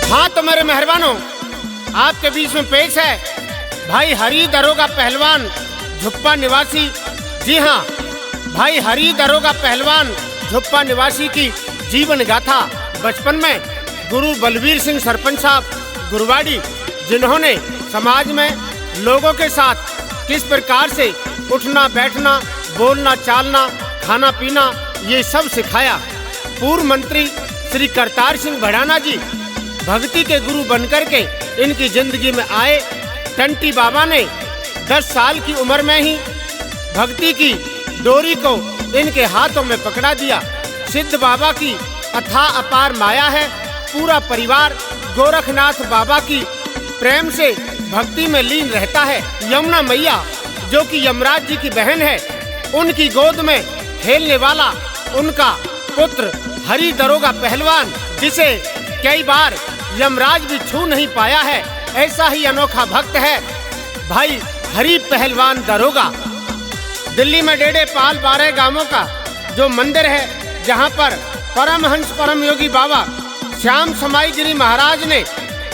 हाँ तो मेरे मेहरबानों, आपके बीच में पेश है भाई हरी दरोगा पहलवान झुप्पा निवासी। जी हाँ, भाई हरी दरोगा पहलवान झुप्पा निवासी की जीवन गाथा। बचपन में गुरु बलवीर सिंह सरपंच साहब गुरुवाड़ी, जिन्होंने समाज में लोगों के साथ किस प्रकार से उठना बैठना, बोलना चालना, खाना पीना, ये सब सिखाया। पूर्व मंत्री श्री करतार सिंह भड़ाना जी भक्ति के गुरु बनकर के इनकी जिंदगी में आए। टंटी बाबा ने 10 साल की उम्र में ही भक्ति की डोरी को इनके हाथों में पकड़ा दिया। सिद्ध बाबा की अथाह अपार माया है। पूरा परिवार गोरखनाथ बाबा की प्रेम से भक्ति में लीन रहता है। यमुना मैया जो कि यमराज जी की बहन है, उनकी गोद में खेलने वाला उनका पुत्र हरी दरोगा पहलवान, जिसे कई बार यमराज भी छू नहीं पाया है, ऐसा ही अनोखा भक्त है भाई हरी पहलवान दरोगा। दिल्ली में डेढ़े पाल 12 गांवों का जो मंदिर है, जहां पर परमहंस परम योगी बाबा श्याम समाई गिरी महाराज ने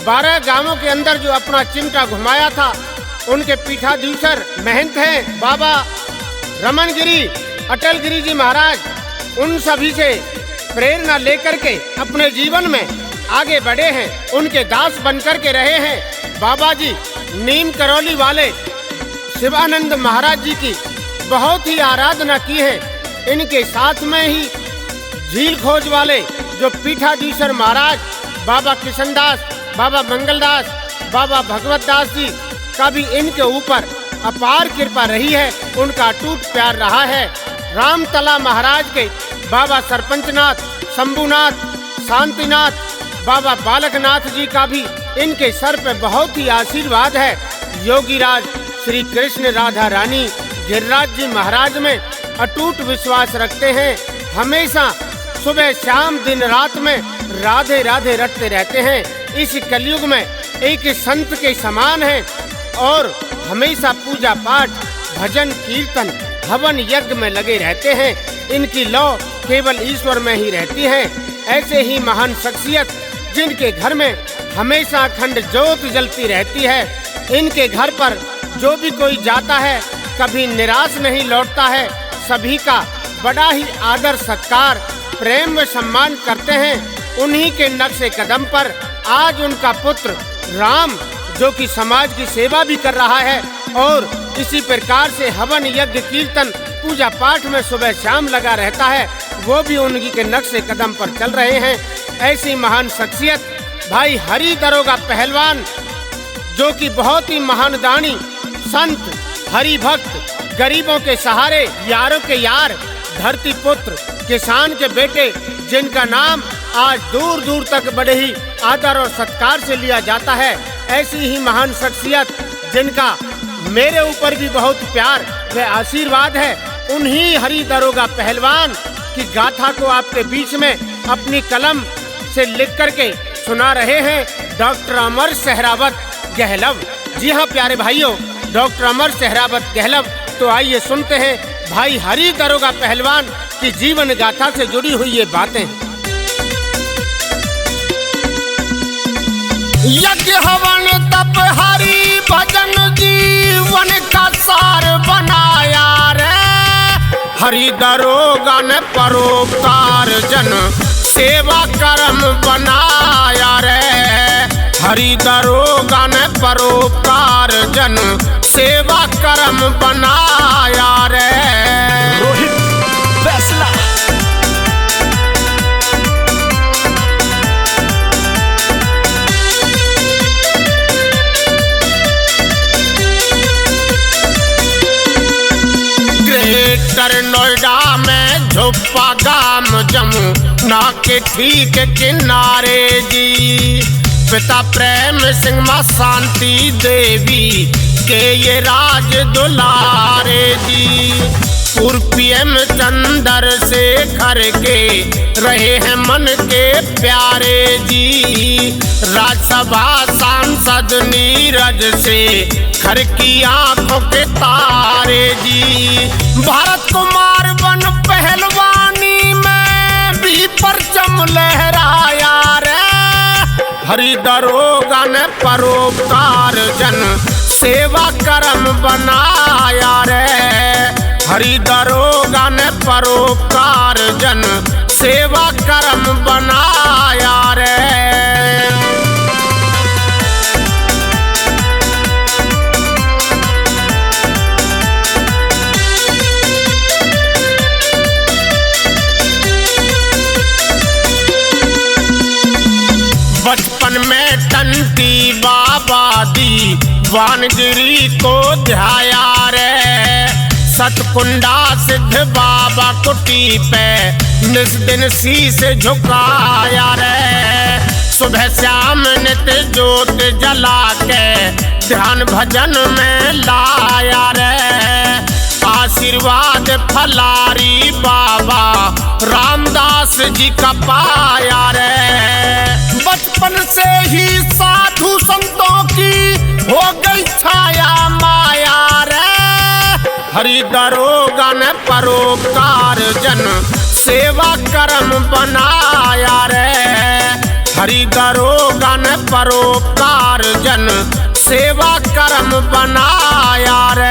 12 गांवों के अंदर जो अपना चिमटा घुमाया था, उनके पीठाधीश्वर महंत हैं बाबा रमन गिरी, अटल गिरी जी महाराज। उन सभी से प्रेरणा लेकर के अपने जीवन में आगे बढ़े हैं, उनके दास बनकर के रहे हैं। बाबा जी नीम करौली वाले शिवानंद महाराज जी की बहुत ही आराधना की है। इनके साथ में ही झील खोज वाले जो पीठाधीश्वर महाराज बाबा किशनदास, बाबा मंगलदास, बाबा भगवत दास जी का भी इनके ऊपर अपार कृपा रही है, उनका अटूट प्यार रहा है। रामतला महाराज के बाबा सरपंचनाथ, शंभुनाथ, शांतिनाथ, बाबा बालकनाथ जी का भी इनके सर पे बहुत ही आशीर्वाद है। योगीराज श्री कृष्ण राधा रानी गिरिराज जी महाराज में अटूट विश्वास रखते हैं। हमेशा सुबह शाम दिन रात में राधे राधे रटते रहते हैं। इस कलयुग में एक संत के समान है और हमेशा पूजा पाठ, भजन कीर्तन, हवन यज्ञ में लगे रहते हैं। इनकी लौ केवल ईश्वर में ही रहती है। ऐसे ही महान शख्सियत जिनके घर में हमेशा अखंड ज्योत जलती रहती है। इनके घर पर जो भी कोई जाता है कभी निराश नहीं लौटता है। सभी का बड़ा ही आदर सत्कार, प्रेम व सम्मान करते हैं। उन्हीं के नक्शे कदम पर आज उनका पुत्र राम, जो कि समाज की सेवा भी कर रहा है और इसी प्रकार से हवन यज्ञ कीर्तन पूजा पाठ में सुबह शाम लगा रहता है, वो भी उनकी के नक्शे कदम पर चल रहे हैं। ऐसी महान शख्सियत भाई हरी दरोगा पहलवान, जो कि बहुत ही महान दानी, संत, हरि भक्त, गरीबों के सहारे, यारों के यार, धरती पुत्र, किसान के बेटे, जिनका नाम आज दूर दूर तक बड़े ही आदर और सत्कार से लिया जाता है। ऐसी ही महान शख्सियत जिनका मेरे ऊपर भी बहुत प्यार व आशीर्वाद है, उन्हीं हरी दरोगा पहलवान की गाथा को आपके बीच में अपनी कलम से लिख करके सुना रहे हैं डॉक्टर अमर सहरावत गहलव। जी हाँ प्यारे भाइयों, डॉक्टर अमर सहरावत गहलव। तो आइए सुनते हैं भाई हरी दरोगा पहलवान की जीवन गाथा से जुड़ी हुई ये बातें। यज्ञ हवन तप हरि भजन जीवन का सार बनाया रे। हरि दरोगा ने परोपकार जन सेवा कर्म बनाया रे। हरि दरोगा ने परोपकार जन सेवा कर्म बनाया रे। रोहित फैसला ग्रेटर नोएडा में झुप्पा गाम जमुना के ठीक किनारे जी। पिता प्रेम सिंह मां शांति देवी के ये राज दुलारे जी। पूर्व पीएम चंद्रशेखर के रहे हैं मन के प्यारे जी। राज्यसभा सांसद नीरज से खर की आंखों के तारे जी। भारत कुमार बन पहलवानी में भी परचम लहराया रे। हरि दरोगा ने परोपकार जन सेवा कर्म बनाया रे। हरि दरोगा ने परोपकार जन सेवा कर्म बनाया रे। बचपन में टंटी बाबा दी वानगिरी को ध्याया रे। सतकुंडा सिद्ध बाबा कुटी पे निस दिन शीश झुकाया रे। सुबह शाम नित्य ज्योत जला के ध्यान भजन में लाया रे। आशीर्वाद फलारी बाबा रामदास जी का पाया रे। बचपन से ही साधु संतों की हो गई छाया माया रे। हरि दरोगा ने परोपकार जन सेवा कर्म बनाया रे। हरि दरोगा ने परोपकार जन सेवा कर्म बनाया रे।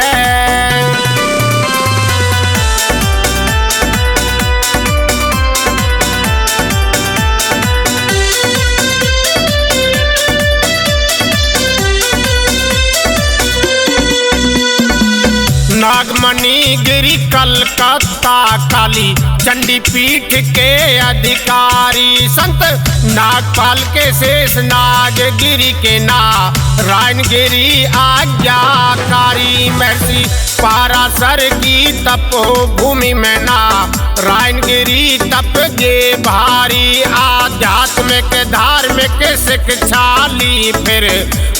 नागमणि गिरी कलकत्ता काली चंडी पीठ के अधिकारी संत नागपाल के शेष नागगिरी के नारायण गिरी आज्ञाकारी। महर्षि पाराशर की तपोभूमि में नारायण गिरी तप गे भारी। आध्यात्मिक धार्मिक शिक्षा ली फिर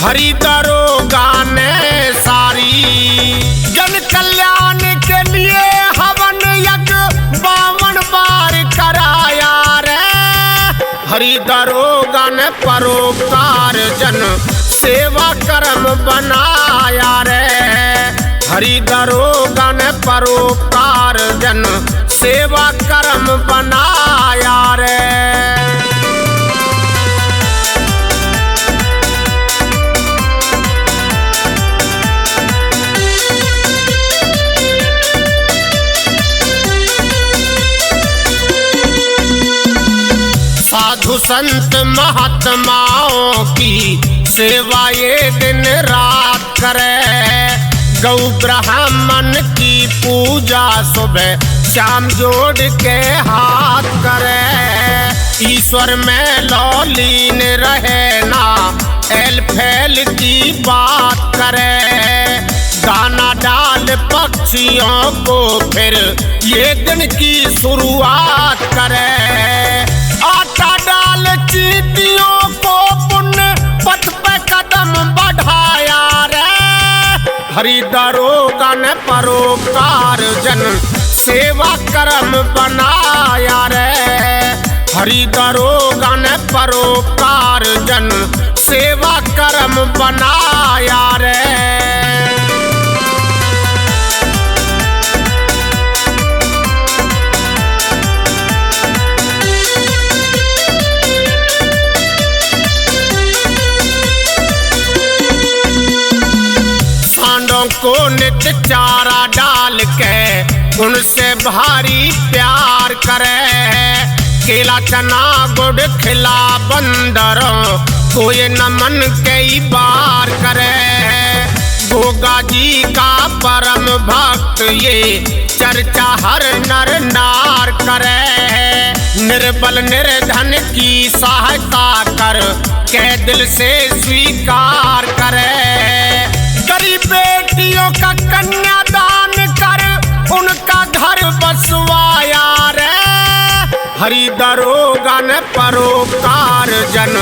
हरि दरोगा ने सारी। जन कल्याण के लिए हवन यज्ञ 52 बार कराया रे। हरि दरोगा ने परोपकार जन सेवा कर्म बनाया रे। हरि दरोगा ने परोपकार जन सेवा कर्म बनाया रे। साधु संत महात्माओं की सेवा ये दिन रात करे। गौ ब्राह्मण की पूजा सुबह शाम जोड़ के हाथ करे। ईश्वर में लौलीन रहे ना एल फैल की बात करे। दाना डाल पक्षियों को फिर ये दिन की शुरुआत करे। आटा डाल चींटियों को पुण्य पथ पे कदम बढ़ाया रे। हरि दरोगा ने परोपकार जन सेवा कर्म बनाया रे। हरि दरोगा ने परोपकार जन सेवा कर्म बनाया रे। को नित्य चारा डाल के उनसे भारी प्यार करे। केला चना गुड़ खिला बंदरों को ये नमन कई बार करे। गोगा जी का परम भक्त ये चर्चा हर नर नार करे। निर्बल निर्धन की सहायता कर के दिल से स्वीकार करे। गरीब बेटियों का कन्यादान कर उनका घर बसवाया रे। हरि दरोगा ने परोपकार जन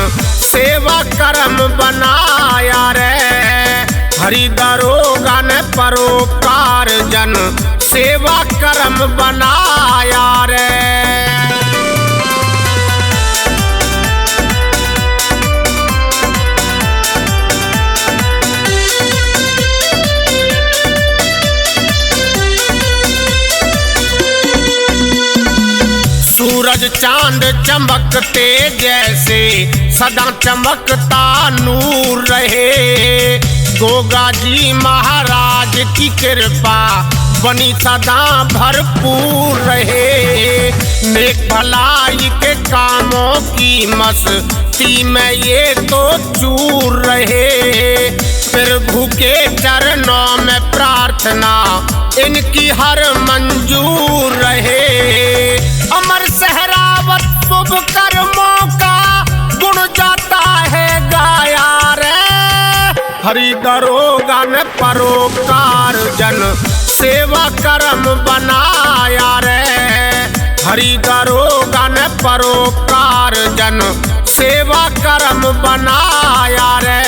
सेवा कर्म बनाया रे। हरि दरोगा ने परोपकार जन सेवा कर्म बनाया रे। सूरज चांद चमकते जैसे सदा चमकता नूर रहे। गोगा जी महाराज की कृपा बनी सदा भरपूर रहे। नेक भलाई के कामों की मस्ती में ये तो चूर रहे। प्रभु के चरणों में प्रार्थना इनकी हर मंजूर रहे। अमर सहरावत शुभ कर्मों का गुण जाता है गाया रे। हरि दरोगा ने परोपकार जन सेवा कर्म बनाया रे। हरि दरोगा ने परोपकार जन सेवा कर्म बनाया रे।